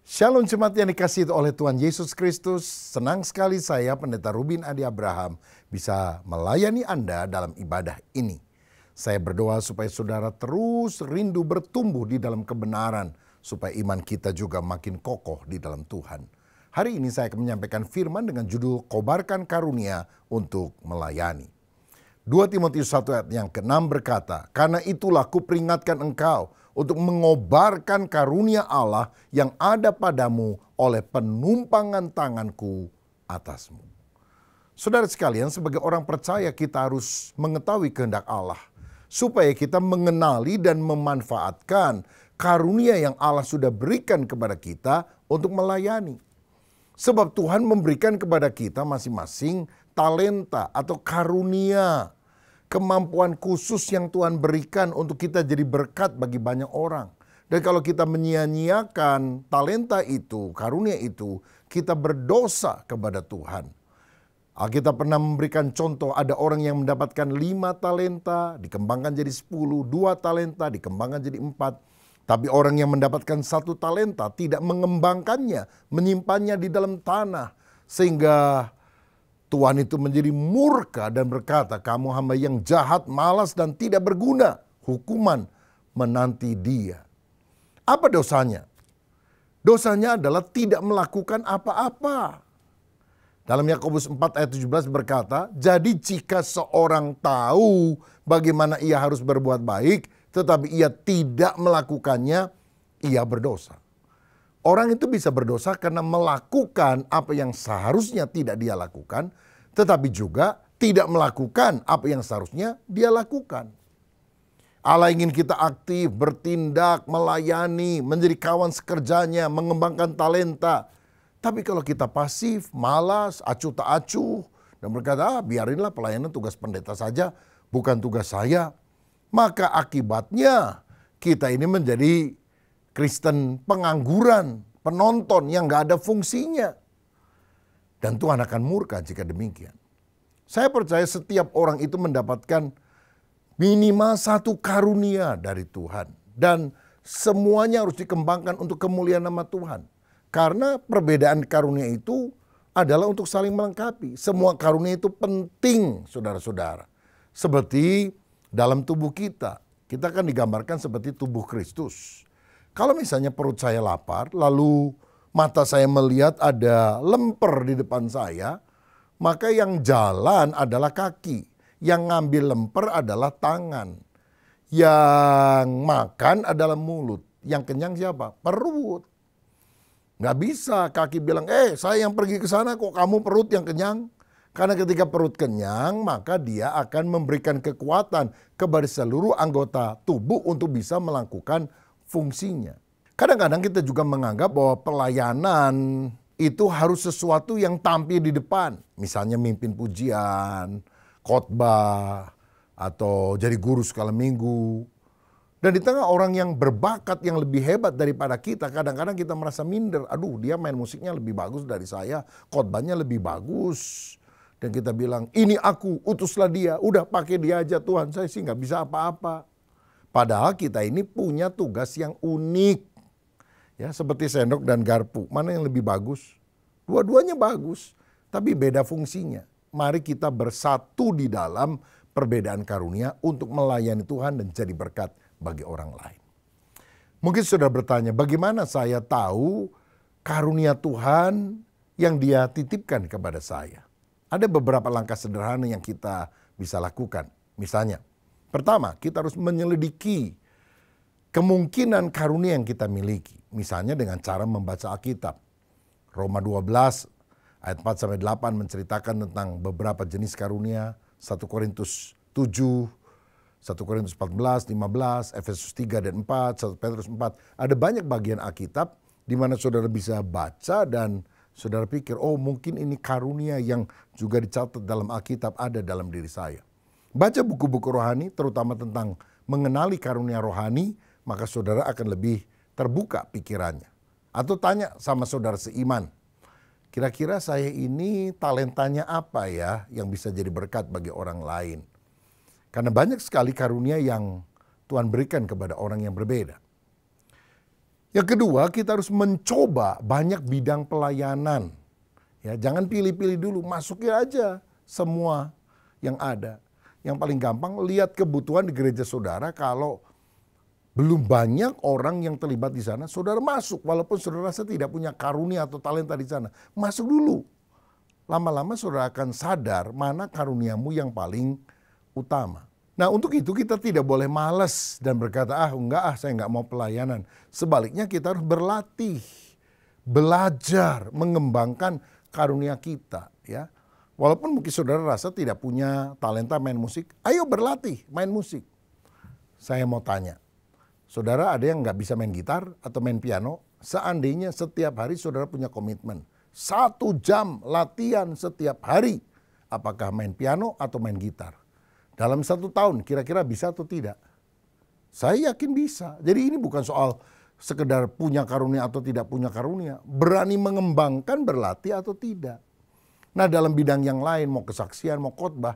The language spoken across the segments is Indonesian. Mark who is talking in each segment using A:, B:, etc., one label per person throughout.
A: Shalom jemaat yang dikasihi oleh Tuhan Yesus Kristus. Senang sekali saya, Pendeta Rubin Adi Abraham, bisa melayani Anda dalam ibadah ini. Saya berdoa supaya saudara terus rindu bertumbuh di dalam kebenaran, supaya iman kita juga makin kokoh di dalam Tuhan. Hari ini saya akan menyampaikan firman dengan judul Kobarkan Karunia untuk Melayani. 2 Timotius 1 ayat yang ke-6 berkata, "Karena itulah kuperingatkan engkau untuk mengobarkan karunia Allah yang ada padamu oleh penumpangan tanganku atasmu." Saudara sekalian, sebagai orang percaya kita harus mengetahui kehendak Allah, supaya kita mengenali dan memanfaatkan karunia yang Allah sudah berikan kepada kita untuk melayani. Sebab Tuhan memberikan kepada kita masing-masing talenta atau karunia, kemampuan khusus yang Tuhan berikan untuk kita jadi berkat bagi banyak orang. Dan kalau kita menyia-nyiakan talenta itu, karunia itu, kita berdosa kepada Tuhan. Alkitab pernah memberikan contoh, ada orang yang mendapatkan 5 talenta, dikembangkan jadi 10, 2 talenta, dikembangkan jadi 4. Tapi orang yang mendapatkan 1 talenta tidak mengembangkannya, menyimpannya di dalam tanah. Sehingga Tuhan itu menjadi murka dan berkata, "Kamu hamba yang jahat, malas dan tidak berguna. Hukuman menanti dia." Apa dosanya? Dosanya adalah tidak melakukan apa-apa. Dalam Yakobus 4 ayat 17 berkata, "Jadi jika seorang tahu bagaimana ia harus berbuat baik, tetapi ia tidak melakukannya, ia berdosa." Orang itu bisa berdosa karena melakukan apa yang seharusnya tidak dia lakukan, tetapi juga tidak melakukan apa yang seharusnya dia lakukan. Allah ingin kita aktif, bertindak, melayani, menjadi kawan sekerjanya, mengembangkan talenta. Tapi kalau kita pasif, malas, acuh tak acuh, dan berkata, biarinlah pelayanan tugas pendeta saja, bukan tugas saya. Maka akibatnya kita ini menjadi Kristen pengangguran, penonton yang gak ada fungsinya. Dan Tuhan akan murka jika demikian. Saya percaya setiap orang itu mendapatkan minimal 1 karunia dari Tuhan. Dan semuanya harus dikembangkan untuk kemuliaan nama Tuhan. Karena perbedaan karunia itu adalah untuk saling melengkapi. Semua karunia itu penting, saudara-saudara. Seperti dalam tubuh kita. Kita akan digambarkan seperti tubuh Kristus. Kalau misalnya perut saya lapar, lalu mata saya melihat ada lemper di depan saya, maka yang jalan adalah kaki. Yang ngambil lemper adalah tangan. Yang makan adalah mulut. Yang kenyang siapa? Perut. Nggak bisa kaki bilang, saya yang pergi ke sana kok kamu perut yang kenyang. Karena ketika perut kenyang, maka dia akan memberikan kekuatan kepada seluruh anggota tubuh untuk bisa melakukan fungsinya. Kadang-kadang kita juga menganggap bahwa pelayanan itu harus sesuatu yang tampil di depan. Misalnya mimpin pujian, khotbah, atau jadi guru sekala minggu. Dan di tengah orang yang berbakat yang lebih hebat daripada kita, kadang-kadang kita merasa minder. Aduh, dia main musiknya lebih bagus dari saya, khotbahnya lebih bagus. Dan kita bilang, ini aku, utuslah dia. Udah pakai dia aja Tuhan, saya sih nggak bisa apa-apa. Padahal kita ini punya tugas yang unik. Ya, seperti sendok dan garpu. Mana yang lebih bagus? Dua-duanya bagus, tapi beda fungsinya. Mari kita bersatu di dalam perbedaan karunia untuk melayani Tuhan dan jadi berkat bagi orang lain. Mungkin sudah bertanya, bagaimana saya tahu karunia Tuhan yang Dia titipkan kepada saya? Ada beberapa langkah sederhana yang kita bisa lakukan. Misalnya, pertama, kita harus menyelidiki kemungkinan karunia yang kita miliki. Misalnya dengan cara membaca Alkitab. Roma 12 ayat 4-8 menceritakan tentang beberapa jenis karunia. 1 Korintus 7, 1 Korintus 14, 15, Efesus 3 dan 4, 1 Petrus 4. Ada banyak bagian Alkitab di mana saudara bisa baca dan saudara pikir, oh mungkin ini karunia yang juga dicatat dalam Alkitab ada dalam diri saya. Baca buku-buku rohani terutama tentang mengenali karunia rohani, maka saudara akan lebih terbuka pikirannya. Atau tanya sama saudara seiman, kira-kira saya ini talentanya apa ya yang bisa jadi berkat bagi orang lain. Karena banyak sekali karunia yang Tuhan berikan kepada orang yang berbeda. Yang kedua, kita harus mencoba banyak bidang pelayanan. Ya, jangan pilih-pilih dulu, masukin aja semua yang ada. Yang paling gampang, lihat kebutuhan di gereja saudara. Kalau belum banyak orang yang terlibat di sana, saudara masuk. Walaupun saudara rasa tidak punya karunia atau talenta di sana, masuk dulu. Lama-lama saudara akan sadar mana karuniamu yang paling utama. Nah, untuk itu kita tidak boleh malas dan berkata, enggak saya enggak mau pelayanan. Sebaliknya kita harus berlatih, belajar, mengembangkan karunia kita. Ya, walaupun mungkin saudara rasa tidak punya talenta main musik, ayo berlatih main musik. Saya mau tanya, saudara ada yang nggak bisa main gitar atau main piano? Seandainya setiap hari saudara punya komitmen 1 jam latihan setiap hari, apakah main piano atau main gitar? Dalam 1 tahun kira-kira bisa atau tidak? Saya yakin bisa. Jadi ini bukan soal sekedar punya karunia atau tidak punya karunia. Berani mengembangkan, berlatih atau tidak. Nah, dalam bidang yang lain, mau kesaksian, mau khotbah,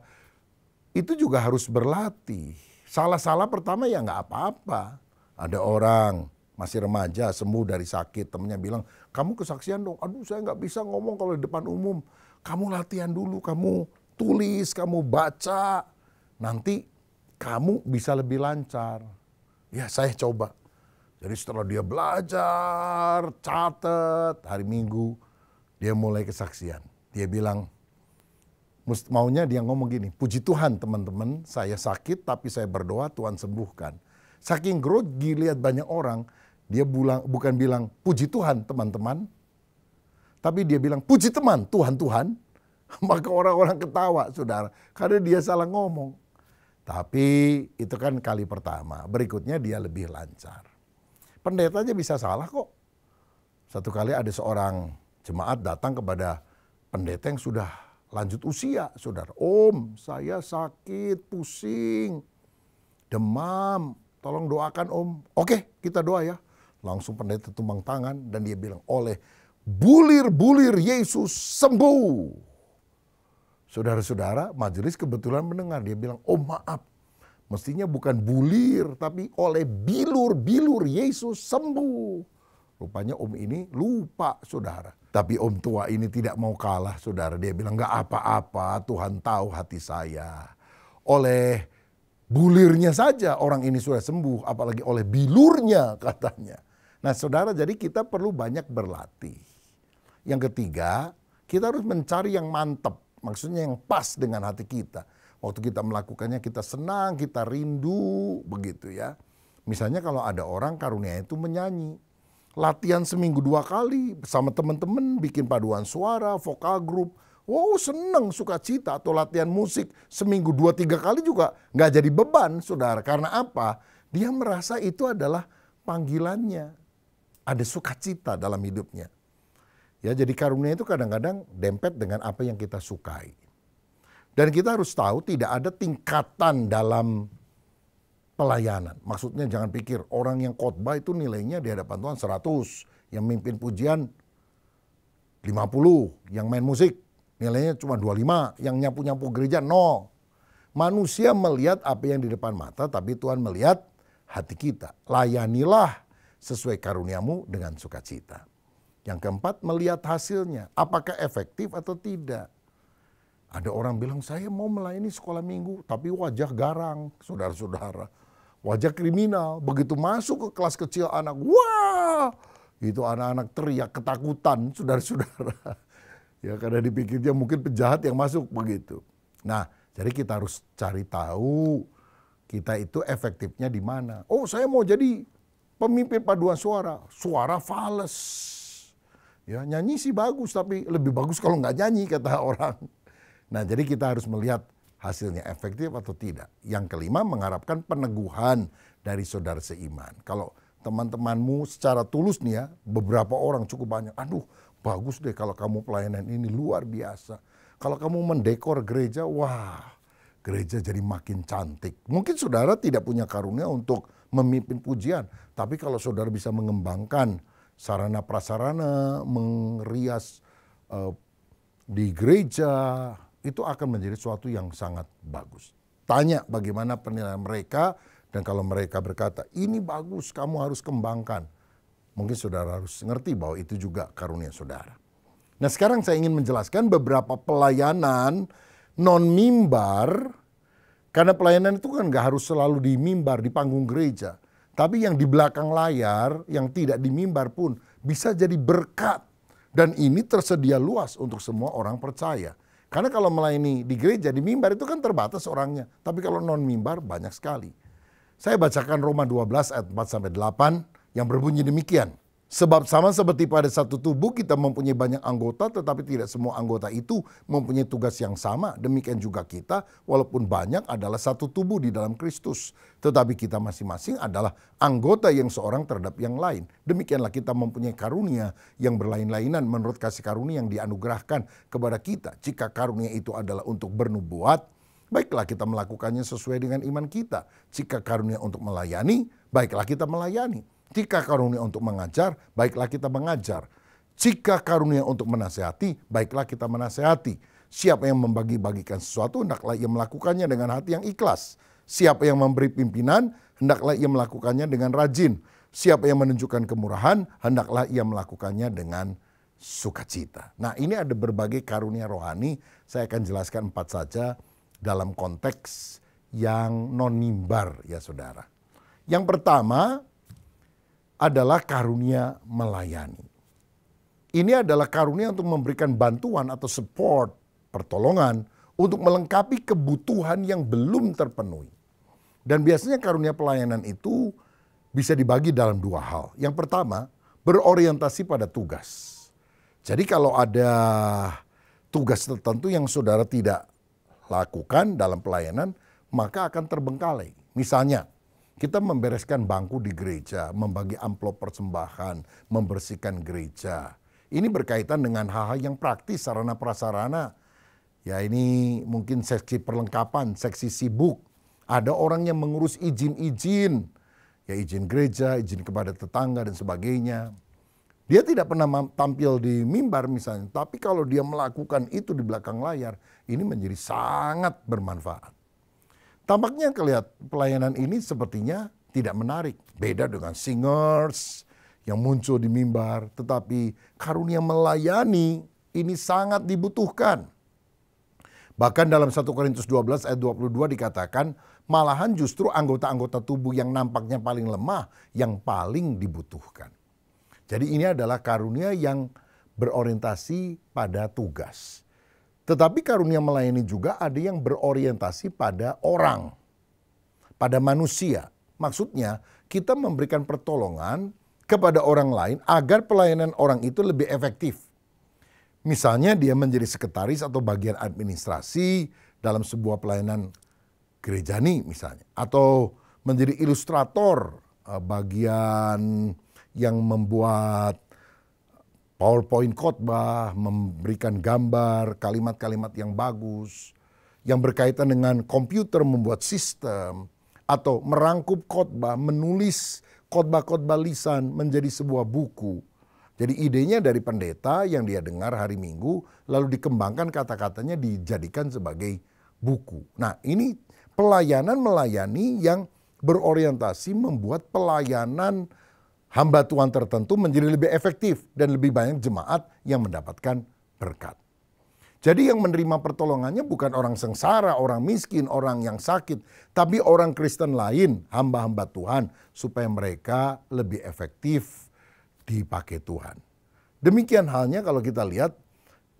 A: itu juga harus berlatih. Salah-salah pertama ya nggak apa-apa. Ada orang masih remaja sembuh dari sakit, temennya bilang, kamu kesaksian dong. Aduh, saya nggak bisa ngomong kalau di depan umum. Kamu latihan dulu, kamu tulis, kamu baca. Nanti kamu bisa lebih lancar. Ya, saya coba. Jadi setelah dia belajar, catat, hari Minggu dia mulai kesaksian. Dia bilang, maunya dia ngomong gini, puji Tuhan teman-teman, saya sakit tapi saya berdoa Tuhan sembuhkan. Saking grogi lihat banyak orang, dia bukan bilang puji Tuhan teman-teman, tapi dia bilang puji teman Tuhan. Maka orang-orang ketawa, saudara, karena dia salah ngomong. Tapi itu kan kali pertama, berikutnya dia lebih lancar. Pendeta aja bisa salah kok. Satu kali ada seorang jemaat datang kepada pendeta yang sudah lanjut usia, saudara. Om, saya sakit, pusing, demam, tolong doakan om. Oke, kita doa ya. Langsung pendeta tumbang tangan dan dia bilang, oleh bulir-bulir Yesus sembuh. Saudara-saudara, majelis kebetulan mendengar, dia bilang, oh maaf, mestinya bukan bulir, tapi oleh bilur-bilur Yesus sembuh. Rupanya om ini lupa, saudara. Tapi om tua ini tidak mau kalah, saudara. Dia bilang, gak apa-apa, Tuhan tahu hati saya. Oleh bulirnya saja orang ini sudah sembuh, apalagi oleh bilurnya katanya. Nah saudara, jadi kita perlu banyak berlatih. Yang ketiga, kita harus mencari yang mantap. Maksudnya yang pas dengan hati kita. Waktu kita melakukannya kita senang, kita rindu, begitu ya. Misalnya kalau ada orang karunia itu menyanyi. Latihan seminggu 2 kali bersama teman-teman, bikin paduan suara, vokal group. Wow, seneng, sukacita. Atau latihan musik seminggu 2-3 kali juga nggak jadi beban, saudara. Karena apa? Dia merasa itu adalah panggilannya. Ada sukacita dalam hidupnya. Ya, jadi karunia itu kadang-kadang dempet dengan apa yang kita sukai. Dan kita harus tahu tidak ada tingkatan dalam pelayanan. Maksudnya jangan pikir orang yang khotbah itu nilainya di hadapan Tuhan 100. Yang mimpin pujian 50. Yang main musik nilainya cuma 25. Yang nyapu-nyapu gereja 0. Manusia melihat apa yang di depan mata, tapi Tuhan melihat hati kita. Layanilah sesuai karuniamu dengan sukacita. Yang keempat, melihat hasilnya. Apakah efektif atau tidak. Ada orang bilang, saya mau melayani sekolah minggu, tapi wajah garang, saudara-saudara. Wajah kriminal. Begitu masuk ke kelas kecil anak, wah! Itu anak-anak teriak ketakutan, saudara-saudara. Ya, karena dipikirnya mungkin penjahat yang masuk begitu. Nah, jadi kita harus cari tahu kita itu efektifnya di mana. Oh, saya mau jadi pemimpin paduan suara. Suara fales. Ya, nyanyi sih bagus, tapi lebih bagus kalau nggak nyanyi, kata orang. Nah, jadi kita harus melihat hasilnya efektif atau tidak. Yang kelima, mengharapkan peneguhan dari saudara seiman. Kalau teman-temanmu secara tulus nih ya, beberapa orang cukup banyak. Aduh, bagus deh kalau kamu pelayanan ini luar biasa. Kalau kamu mendekor gereja, wah, gereja jadi makin cantik. Mungkin saudara tidak punya karunia untuk memimpin pujian, tapi kalau saudara bisa mengembangkan sarana prasarana, mengrias di gereja, itu akan menjadi sesuatu yang sangat bagus. Tanya bagaimana penilaian mereka, dan kalau mereka berkata, ini bagus, kamu harus kembangkan. Mungkin saudara harus ngerti bahwa itu juga karunia saudara. Nah, sekarang saya ingin menjelaskan beberapa pelayanan non-mimbar. Karena pelayanan itu kan gak harus selalu di mimbar, di panggung gereja. Tapi yang di belakang layar, yang tidak di mimbar pun bisa jadi berkat. Dan ini tersedia luas untuk semua orang percaya. Karena kalau melayani di gereja, di mimbar itu kan terbatas orangnya. Tapi kalau non-mimbar banyak sekali. Saya bacakan Roma 12 ayat 4-8 yang berbunyi demikian. Sebab sama seperti pada satu tubuh kita mempunyai banyak anggota, tetapi tidak semua anggota itu mempunyai tugas yang sama. Demikian juga kita, walaupun banyak adalah satu tubuh di dalam Kristus. Tetapi kita masing-masing adalah anggota yang seorang terhadap yang lain. Demikianlah kita mempunyai karunia yang berlain-lainan menurut kasih karunia yang dianugerahkan kepada kita. Jika karunia itu adalah untuk bernubuat, baiklah kita melakukannya sesuai dengan iman kita. Jika karunia untuk melayani, baiklah kita melayani. Jika karunia untuk mengajar, baiklah kita mengajar. Jika karunia untuk menasehati, baiklah kita menasehati. Siapa yang membagi-bagikan sesuatu, hendaklah ia melakukannya dengan hati yang ikhlas. Siapa yang memberi pimpinan, hendaklah ia melakukannya dengan rajin. Siapa yang menunjukkan kemurahan, hendaklah ia melakukannya dengan sukacita. Nah, ini ada berbagai karunia rohani. Saya akan jelaskan 4 saja dalam konteks yang non-mimbar ya saudara. Yang pertama adalah karunia melayani. Ini adalah karunia untuk memberikan bantuan atau support, pertolongan untuk melengkapi kebutuhan yang belum terpenuhi. Dan biasanya karunia pelayanan itu bisa dibagi dalam 2 hal. Yang pertama, berorientasi pada tugas. Jadi kalau ada tugas tertentu yang saudara tidak lakukan dalam pelayanan, maka akan terbengkalai. Misalnya, kita membereskan bangku di gereja, membagi amplop persembahan, membersihkan gereja. Ini berkaitan dengan hal-hal yang praktis, sarana prasarana. Ya ini mungkin seksi perlengkapan, seksi sibuk. Ada orang yang mengurus izin-izin. Ya izin gereja, izin kepada tetangga dan sebagainya. Dia tidak pernah tampil di mimbar misalnya. Tapi kalau dia melakukan itu di belakang layar, ini menjadi sangat bermanfaat. Tampaknya pelayanan ini sepertinya tidak menarik. Beda dengan singers yang muncul di mimbar. Tetapi karunia melayani ini sangat dibutuhkan. Bahkan dalam 1 Korintus 12 ayat 22 dikatakan, malahan justru anggota-anggota tubuh yang nampaknya paling lemah yang paling dibutuhkan. Jadi ini adalah karunia yang berorientasi pada tugas. Tetapi karunia melayani juga ada yang berorientasi pada orang, pada manusia. Maksudnya kita memberikan pertolongan kepada orang lain agar pelayanan orang itu lebih efektif. Misalnya dia menjadi sekretaris atau bagian administrasi dalam sebuah pelayanan gerejani misalnya. Atau menjadi ilustrator bagian yang membuat PowerPoint khotbah, memberikan gambar, kalimat-kalimat yang bagus, yang berkaitan dengan komputer membuat sistem, atau merangkup khotbah, menulis khotbah-khotbah lisan menjadi sebuah buku. Jadi idenya dari pendeta yang dia dengar hari Minggu, lalu dikembangkan kata-katanya dijadikan sebagai buku. Nah ini pelayanan melayani yang berorientasi membuat pelayanan hamba Tuhan tertentu menjadi lebih efektif dan lebih banyak jemaat yang mendapatkan berkat. Jadi yang menerima pertolongannya bukan orang sengsara, orang miskin, orang yang sakit, tapi orang Kristen lain, hamba-hamba Tuhan, supaya mereka lebih efektif dipakai Tuhan. Demikian halnya kalau kita lihat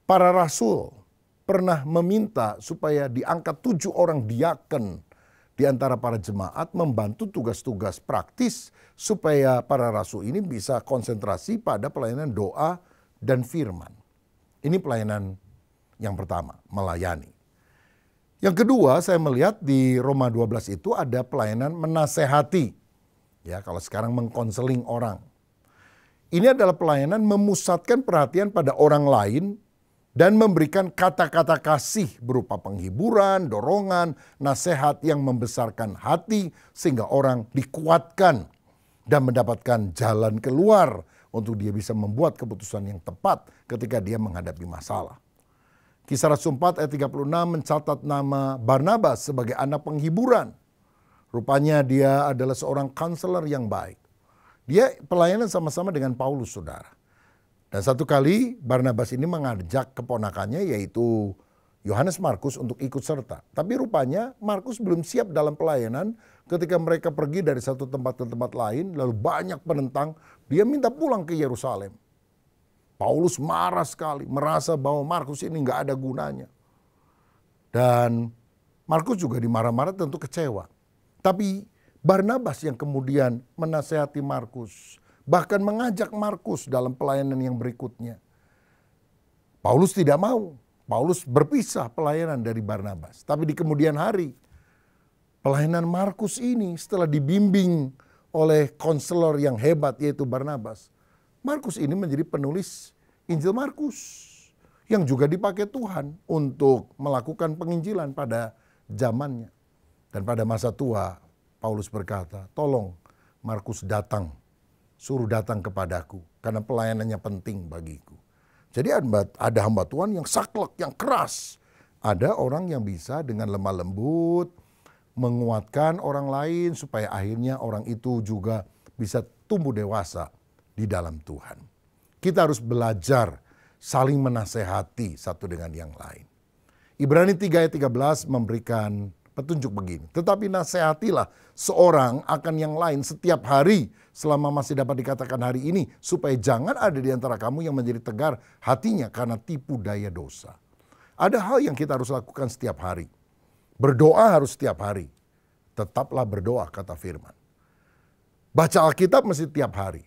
A: para rasul pernah meminta supaya diangkat 7 orang diaken di antara para jemaat membantu tugas-tugas praktis supaya para rasul ini bisa konsentrasi pada pelayanan doa dan firman. Ini pelayanan yang pertama, melayani. Yang kedua, saya melihat di Roma 12 itu ada pelayanan menasehati. Ya, kalau sekarang mengkonseling orang. Ini adalah pelayanan memusatkan perhatian pada orang lain dan memberikan kata-kata kasih berupa penghiburan, dorongan, nasihat yang membesarkan hati sehingga orang dikuatkan dan mendapatkan jalan keluar untuk dia bisa membuat keputusan yang tepat ketika dia menghadapi masalah. Kisah Rasul 4 ayat 36 mencatat nama Barnabas sebagai anak penghiburan. Rupanya dia adalah seorang konselor yang baik. Dia pelayanan sama-sama dengan Paulus, saudara. Dan satu kali Barnabas ini mengajak keponakannya yaitu Yohanes Markus untuk ikut serta. Tapi rupanya Markus belum siap dalam pelayanan ketika mereka pergi dari satu tempat ke tempat lain. Lalu banyak penentang, dia minta pulang ke Yerusalem. Paulus marah sekali, merasa bahwa Markus ini nggak ada gunanya. Dan Markus juga dimarah-marah, tentu kecewa. Tapi Barnabas yang kemudian menasehati Markus, bahkan mengajak Markus dalam pelayanan yang berikutnya. Paulus tidak mau. Paulus berpisah pelayanan dari Barnabas. Tapi di kemudian hari, pelayanan Markus ini setelah dibimbing oleh konselor yang hebat yaitu Barnabas. Markus ini menjadi penulis Injil Markus yang juga dipakai Tuhan untuk melakukan penginjilan pada zamannya. Dan pada masa tua, Paulus berkata, tolong Markus datang, suruh datang kepadaku karena pelayanannya penting bagiku. Jadi ada hamba Tuhan yang saklek, yang keras. Ada orang yang bisa dengan lemah lembut menguatkan orang lain supaya akhirnya orang itu juga bisa tumbuh dewasa di dalam Tuhan. Kita harus belajar saling menasehati satu dengan yang lain. Ibrani 3 ayat 13 memberikan petunjuk begini. Tetapi nasihatilah seorang akan yang lain setiap hari selama masih dapat dikatakan hari ini, supaya jangan ada di antara kamu yang menjadi tegar hatinya karena tipu daya dosa. Ada hal yang kita harus lakukan setiap hari. Berdoa harus setiap hari. Tetaplah berdoa, kata firman. Baca Alkitab mesti setiap hari.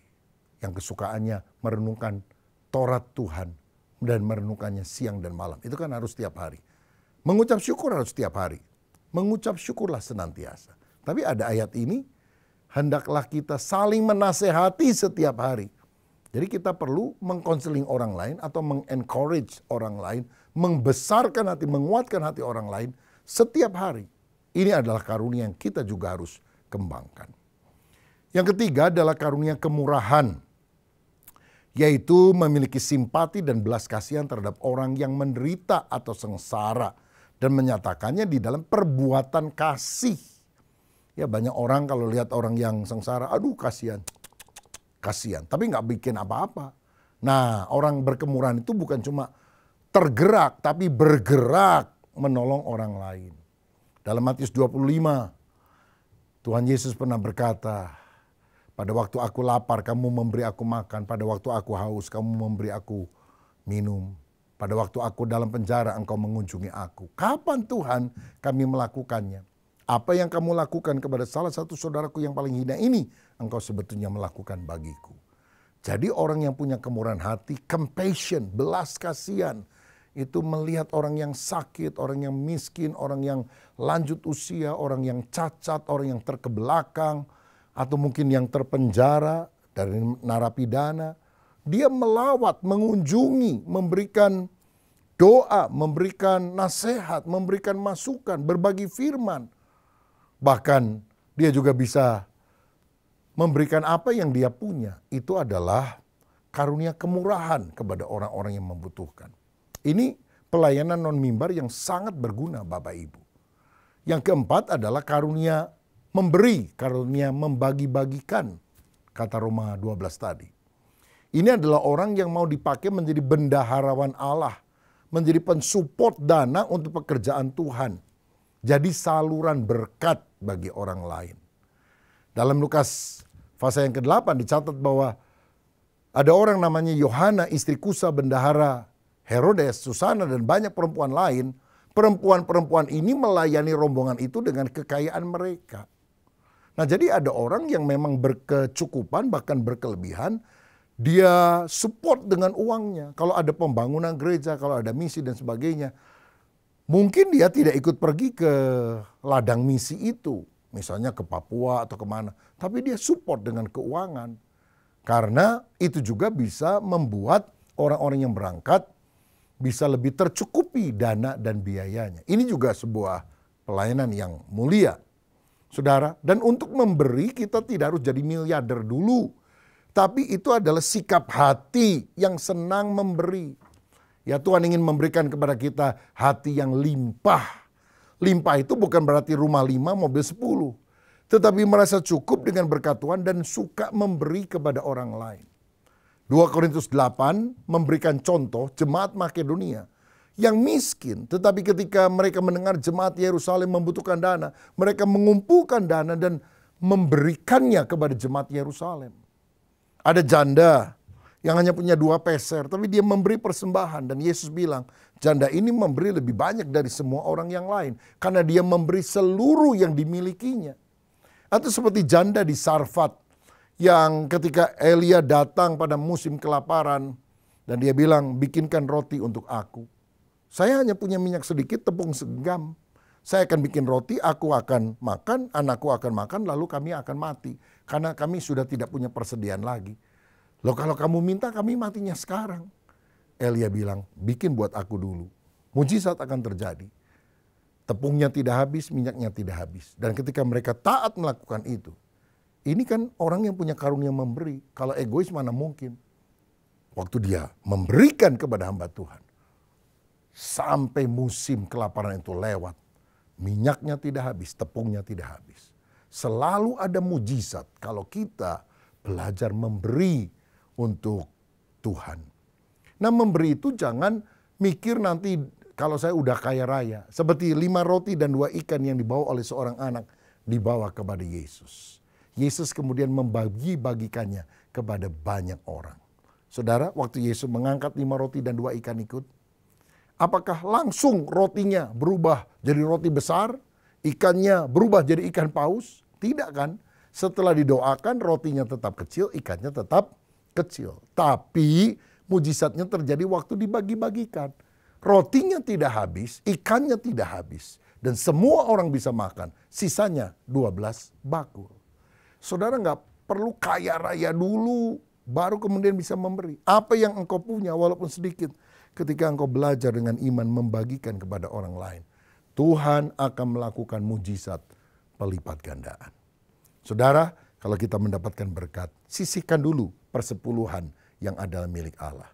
A: Yang kesukaannya merenungkan Taurat Tuhan dan merenungkannya siang dan malam. Itu kan harus setiap hari. Mengucap syukur harus setiap hari. Mengucap syukurlah senantiasa. Tapi ada ayat ini, hendaklah kita saling menasehati setiap hari. Jadi kita perlu mengkonseling orang lain atau mengencourage orang lain, membesarkan hati, menguatkan hati orang lain setiap hari. Ini adalah karunia yang kita juga harus kembangkan. Yang ketiga adalah karunia kemurahan, yaitu memiliki simpati dan belas kasihan terhadap orang yang menderita atau sengsara dan menyatakannya di dalam perbuatan kasih. Ya banyak orang kalau lihat orang yang sengsara, aduh kasihan, tapi nggak bikin apa-apa. Nah orang berkemurahan itu bukan cuma tergerak, tapi bergerak menolong orang lain. Dalam Matius 25, Tuhan Yesus pernah berkata, pada waktu aku lapar kamu memberi aku makan, pada waktu aku haus kamu memberi aku minum. Pada waktu aku dalam penjara engkau mengunjungi aku. Kapan Tuhan kami melakukannya? Apa yang kamu lakukan kepada salah satu saudaraku yang paling hina ini, engkau sebetulnya melakukan bagiku. Jadi orang yang punya kemurahan hati, compassion, belas kasihan, itu melihat orang yang sakit, orang yang miskin, orang yang lanjut usia, orang yang cacat, orang yang terkebelakang, atau mungkin yang terpenjara dari narapidana. Dia melawat, mengunjungi, memberikan doa, memberikan nasihat, memberikan masukan, berbagi firman. Bahkan dia juga bisa memberikan apa yang dia punya. Itu adalah karunia kemurahan kepada orang-orang yang membutuhkan. Ini pelayanan non-mimbar yang sangat berguna Bapak Ibu. Yang keempat adalah karunia memberi, karunia membagi-bagikan. Kata Roma 12 tadi. Ini adalah orang yang mau dipakai menjadi bendaharawan Allah. Menjadi pensupport dana untuk pekerjaan Tuhan. Jadi saluran berkat bagi orang lain. Dalam Lukas pasal yang ke-8 dicatat bahwa ada orang namanya Yohana, istri Kusa, bendahara Herodes, Susana, dan banyak perempuan lain. Perempuan-perempuan ini melayani rombongan itu dengan kekayaan mereka. Nah jadi ada orang yang memang berkecukupan bahkan berkelebihan. Dia support dengan uangnya. Kalau ada pembangunan gereja, kalau ada misi dan sebagainya. Mungkin dia tidak ikut pergi ke ladang misi itu. Misalnya ke Papua atau kemana. Tapi dia support dengan keuangan. Karena itu juga bisa membuat orang-orang yang berangkat bisa lebih tercukupi dana dan biayanya. Ini juga sebuah pelayanan yang mulia. Saudara, dan untuk memberi kita tidak harus jadi miliarder dulu. Tapi itu adalah sikap hati yang senang memberi. Ya Tuhan ingin memberikan kepada kita hati yang limpah. Limpah itu bukan berarti rumah 5, mobil 10. tetapi merasa cukup dengan berkat Tuhan dan suka memberi kepada orang lain. 2 Korintus 8 memberikan contoh jemaat Makedonia yang miskin, tetapi ketika mereka mendengar jemaat Yerusalem membutuhkan dana, mereka mengumpulkan dana dan memberikannya kepada jemaat Yerusalem. Ada janda yang hanya punya 2 peser, tapi dia memberi persembahan. Dan Yesus bilang, janda ini memberi lebih banyak dari semua orang yang lain, karena dia memberi seluruh yang dimilikinya. Atau seperti janda di Sarfat, yang ketika Elia datang pada musim kelaparan, dan dia bilang, bikinkan roti untuk aku. Saya hanya punya minyak sedikit, tepung segenggam. Saya akan bikin roti, aku akan makan, anakku akan makan, lalu kami akan mati. Karena kami sudah tidak punya persediaan lagi. Loh kalau kamu minta, kami matinya sekarang. Elia bilang, bikin buat aku dulu. Mujizat akan terjadi. Tepungnya tidak habis, minyaknya tidak habis. Dan ketika mereka taat melakukan itu, ini kan orang yang punya karunia memberi. Kalau egois mana mungkin. Waktu dia memberikan kepada hamba Tuhan, sampai musim kelaparan itu lewat, minyaknya tidak habis, tepungnya tidak habis. Selalu ada mujizat kalau kita belajar memberi untuk Tuhan. Nah, memberi itu jangan mikir nanti kalau saya udah kaya raya. Seperti 5 roti dan 2 ikan yang dibawa oleh seorang anak, dibawa kepada Yesus. Yesus kemudian membagi-bagikannya kepada banyak orang. Saudara, waktu Yesus mengangkat 5 roti dan 2 ikan ikut, apakah langsung rotinya berubah jadi roti besar, ikannya berubah jadi ikan paus? Tidak kan? Setelah didoakan, rotinya tetap kecil, ikannya tetap kecil. Tapi mujizatnya terjadi waktu dibagi-bagikan. Rotinya tidak habis, ikannya tidak habis. Dan semua orang bisa makan. Sisanya 12 bakul. Saudara nggak perlu kaya raya dulu, baru kemudian bisa memberi. Apa yang engkau punya walaupun sedikit, ketika engkau belajar dengan iman membagikan kepada orang lain, Tuhan akan melakukan mujizat pelipat gandaan. Saudara, kalau kita mendapatkan berkat, sisihkan dulu persepuluhan yang adalah milik Allah.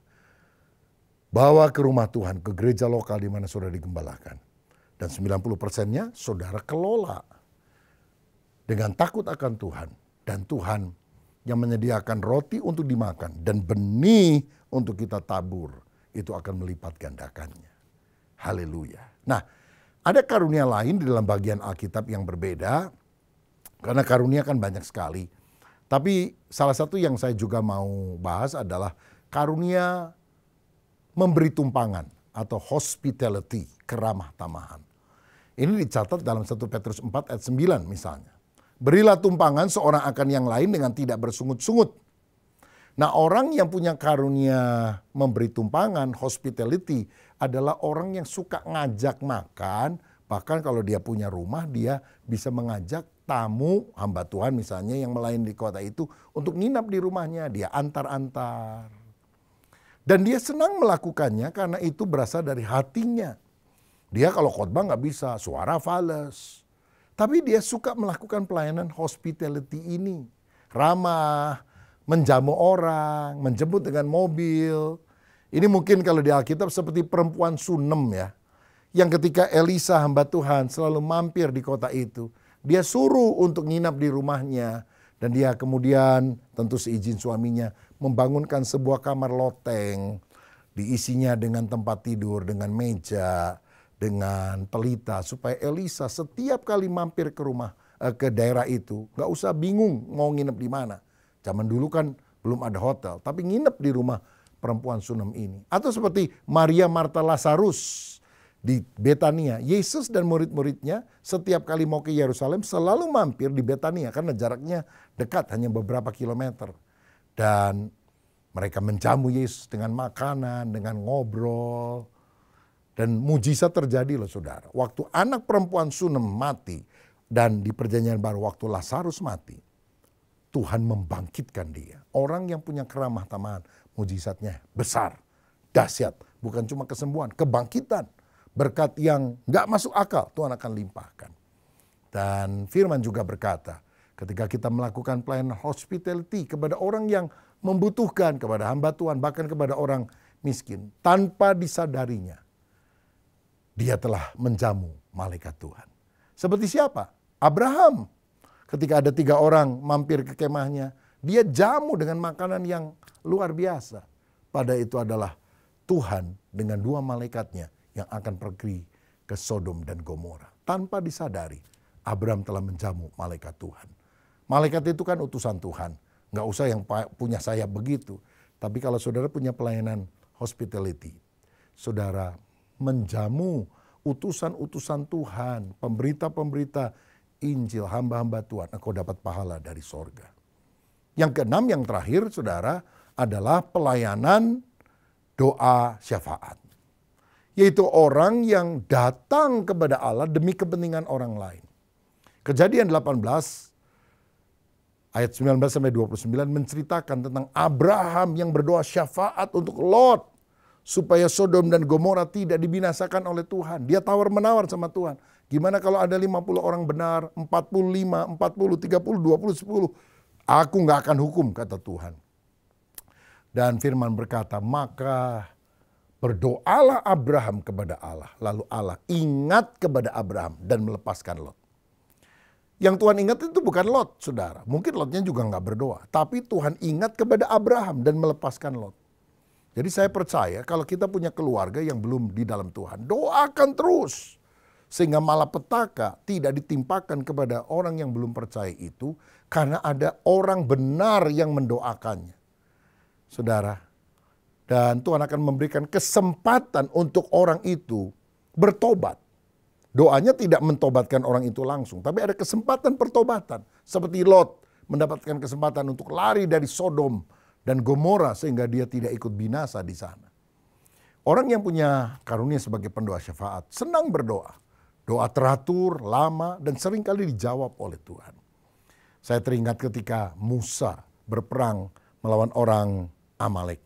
A: Bawa ke rumah Tuhan, ke gereja lokal di mana saudara digembalakan. Dan 90%-nya saudara kelola. Dengan takut akan Tuhan. Dan Tuhan yang menyediakan roti untuk dimakan dan benih untuk kita tabur, itu akan melipat gandakannya. Haleluya. Nah, ada karunia lain di dalam bagian Alkitab yang berbeda. Karena karunia kan banyak sekali. Tapi salah satu yang saya juga mau bahas adalah karunia memberi tumpangan atau hospitality, keramah tamahan. Ini dicatat dalam 1 Petrus 4 ayat 9 misalnya. Berilah tumpangan seorang akan yang lain dengan tidak bersungut-sungut. Nah, orang yang punya karunia memberi tumpangan, hospitality, adalah orang yang suka ngajak makan. Bahkan kalau dia punya rumah, dia bisa mengajak tamu, hamba Tuhan misalnya yang melayani di kota itu, untuk nginap di rumahnya. Dia antar-antar. Dan dia senang melakukannya karena itu berasal dari hatinya. Dia kalau khotbah nggak bisa, suara fales. Tapi dia suka melakukan pelayanan hospitality ini. Ramah, menjamu orang, menjemput dengan mobil. Ini mungkin kalau di Alkitab seperti perempuan Sunem ya. Yang ketika Elisa hamba Tuhan selalu mampir di kota itu. Dia suruh untuk nginap di rumahnya. Dan dia kemudian tentu seizin suaminya membangunkan sebuah kamar loteng. Diisinya dengan tempat tidur, dengan meja, dengan pelita. Supaya Elisa setiap kali mampir ke rumah, ke daerah itu, gak usah bingung mau nginep di mana. Zaman dulu kan belum ada hotel, tapi nginep di rumah perempuan Sunem ini. Atau seperti Maria, Marta, Lazarus di Betania. Yesus dan murid-muridnya setiap kali mau ke Yerusalem selalu mampir di Betania karena jaraknya dekat, hanya beberapa kilometer. Dan mereka menjamu Yesus dengan makanan, dengan ngobrol. Dan mujizat terjadi loh saudara. Waktu anak perempuan Sunem mati dan di perjanjian baru waktu Lazarus mati, Tuhan membangkitkan dia. Orang yang punya keramah tamahan, mujizatnya besar, dahsyat. Bukan cuma kesembuhan, kebangkitan. Berkat yang gak masuk akal, Tuhan akan limpahkan. Dan firman juga berkata, ketika kita melakukan pelayanan hospitality kepada orang yang membutuhkan, kepada hamba Tuhan, bahkan kepada orang miskin, tanpa disadarinya, dia telah menjamu malaikat Tuhan. Seperti siapa? Abraham. ketika ada 3 orang mampir ke kemahnya, dia jamu dengan makanan yang luar biasa. Pada itu adalah Tuhan dengan 2 malaikatnya yang akan pergi ke Sodom dan Gomora. Tanpa disadari, Abraham telah menjamu malaikat Tuhan. Malaikat itu kan utusan Tuhan. Nggak usah yang punya sayap begitu. Tapi kalau saudara punya pelayanan hospitality, saudara menjamu utusan-utusan Tuhan, pemberita-pemberita Injil, hamba-hamba Tuhan, engkau dapat pahala dari sorga. Yang keenam, yang terakhir, saudara, adalah pelayanan doa syafaat. Yaitu orang yang datang kepada Allah demi kepentingan orang lain. Kejadian 18, ayat 19-29 menceritakan tentang Abraham yang berdoa syafaat untuk Lot. Supaya Sodom dan Gomora tidak dibinasakan oleh Tuhan. Dia tawar-menawar sama Tuhan. Gimana kalau ada 50 orang benar, 45, 40, 30, 20, 10. Aku gak akan hukum, kata Tuhan. Dan firman berkata, maka berdoalah Abraham kepada Allah. Lalu Allah ingat kepada Abraham dan melepaskan Lot. Yang Tuhan ingat itu bukan Lot, saudara. Mungkin Lotnya juga gak berdoa. Tapi Tuhan ingat kepada Abraham dan melepaskan Lot. Jadi saya percaya kalau kita punya keluarga yang belum di dalam Tuhan, doakan terus. Sehingga malapetaka tidak ditimpakan kepada orang yang belum percaya itu, karena ada orang benar yang mendoakannya. Saudara, dan Tuhan akan memberikan kesempatan untuk orang itu bertobat. Doanya tidak mentobatkan orang itu langsung, tapi ada kesempatan pertobatan. Seperti Lot mendapatkan kesempatan untuk lari dari Sodom dan Gomora sehingga dia tidak ikut binasa di sana. Orang yang punya karunia sebagai pendoa syafaat senang berdoa. Doa teratur, lama, dan seringkali dijawab oleh Tuhan. Saya teringat ketika Musa berperang melawan orang Amalek.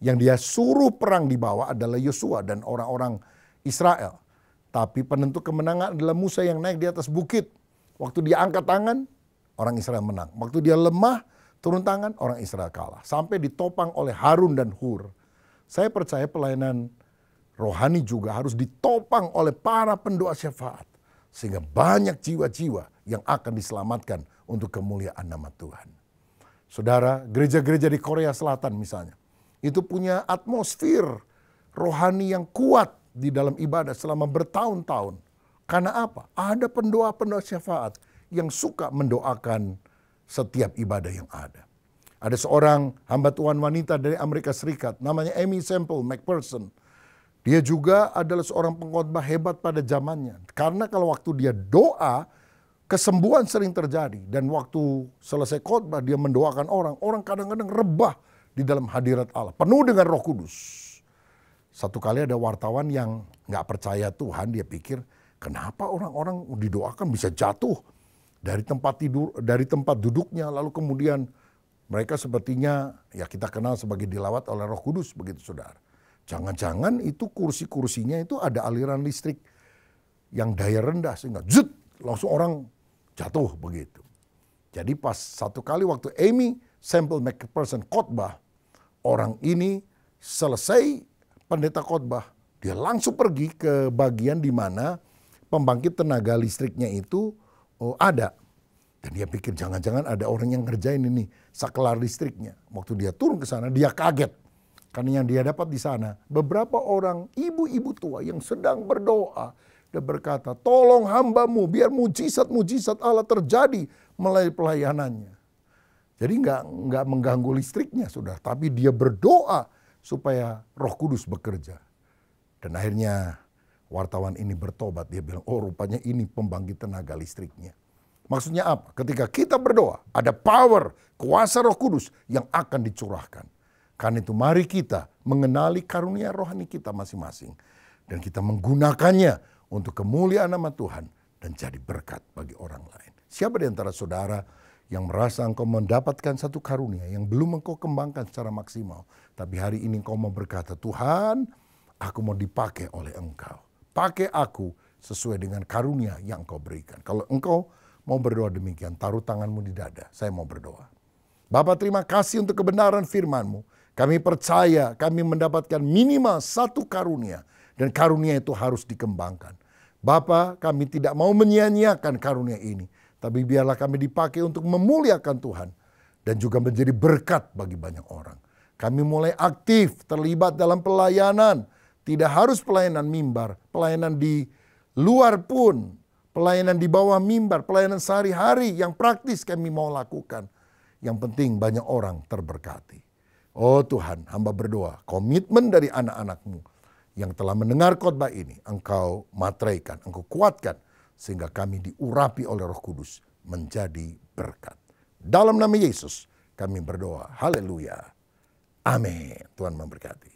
A: Yang dia suruh perang di bawah adalah Yosua dan orang-orang Israel. Tapi penentu kemenangan adalah Musa yang naik di atas bukit. Waktu dia angkat tangan, orang Israel menang. Waktu dia lemah, turun tangan, orang Israel kalah. Sampai ditopang oleh Harun dan Hur. Saya percaya pelayanan rohani juga harus ditopang oleh para pendoa syafaat. Sehingga banyak jiwa-jiwa yang akan diselamatkan untuk kemuliaan nama Tuhan. Saudara, gereja-gereja di Korea Selatan misalnya. Itu punya atmosfer rohani yang kuat di dalam ibadah selama bertahun-tahun. Karena apa? Ada pendoa-pendoa syafaat yang suka mendoakan setiap ibadah yang ada. Ada seorang hamba Tuhan wanita dari Amerika Serikat, namanya Amy Semple McPherson. Dia juga adalah seorang pengkhotbah hebat pada zamannya. Karena kalau waktu dia doa, kesembuhan sering terjadi. Dan waktu selesai khotbah dia mendoakan orang, orang kadang-kadang rebah di dalam hadirat Allah. Penuh dengan Roh Kudus. Satu kali ada wartawan yang gak percaya Tuhan, dia pikir, kenapa orang-orang didoakan bisa jatuh dari tempat tidur, dari tempat duduknya, lalu kemudian mereka sepertinya ya kita kenal sebagai dilawat oleh Roh Kudus, begitu saudara. Jangan-jangan itu kursi-kursinya itu ada aliran listrik yang daya rendah sehingga zut, langsung orang jatuh begitu. Jadi pas satu kali waktu Amy Semple McPherson khotbah, orang ini selesai pendeta khotbah, dia langsung pergi ke bagian di mana pembangkit tenaga listriknya itu ada. Dan dia pikir jangan-jangan ada orang yang ngerjain ini saklar listriknya. Waktu dia turun ke sana dia kaget. Karena yang dia dapat di sana beberapa orang ibu-ibu tua yang sedang berdoa. Dia berkata, tolong hambamu biar mujizat-mujizat Allah terjadi melalui pelayanannya. Jadi nggak mengganggu listriknya sudah. Tapi dia berdoa supaya Roh Kudus bekerja. Dan akhirnya wartawan ini bertobat. Dia bilang, oh rupanya ini pembangkit tenaga listriknya. Maksudnya apa? Ketika kita berdoa, ada power, kuasa Roh Kudus yang akan dicurahkan. Karena itu mari kita mengenali karunia rohani kita masing-masing. Dan kita menggunakannya untuk kemuliaan nama Tuhan dan jadi berkat bagi orang lain. Siapa di antara saudara yang merasa engkau mendapatkan satu karunia yang belum engkau kembangkan secara maksimal. Tapi hari ini engkau mau berkata, Tuhan, aku mau dipakai oleh engkau. Pakai aku sesuai dengan karunia yang engkau berikan. Kalau engkau mau berdoa demikian, taruh tanganmu di dada. Saya mau berdoa. Bapa, terima kasih untuk kebenaran firman-Mu. Kami percaya kami mendapatkan minimal satu karunia. Dan karunia itu harus dikembangkan. Bapa, kami tidak mau menyia-nyiakan karunia ini. tapi biarlah kami dipakai untuk memuliakan Tuhan dan juga menjadi berkat bagi banyak orang. Kami mulai aktif terlibat dalam pelayanan, tidak harus pelayanan mimbar, pelayanan di luar pun, pelayanan di bawah mimbar, pelayanan sehari-hari yang praktis kami mau lakukan. Yang penting banyak orang terberkati. Oh Tuhan, hamba berdoa, komitmen dari anak-anak-Mu yang telah mendengar khotbah ini, Engkau materaikan, Engkau kuatkan, sehingga kami diurapi oleh Roh Kudus menjadi berkat. Dalam nama Yesus kami berdoa. Haleluya. Amin. Tuhan memberkati.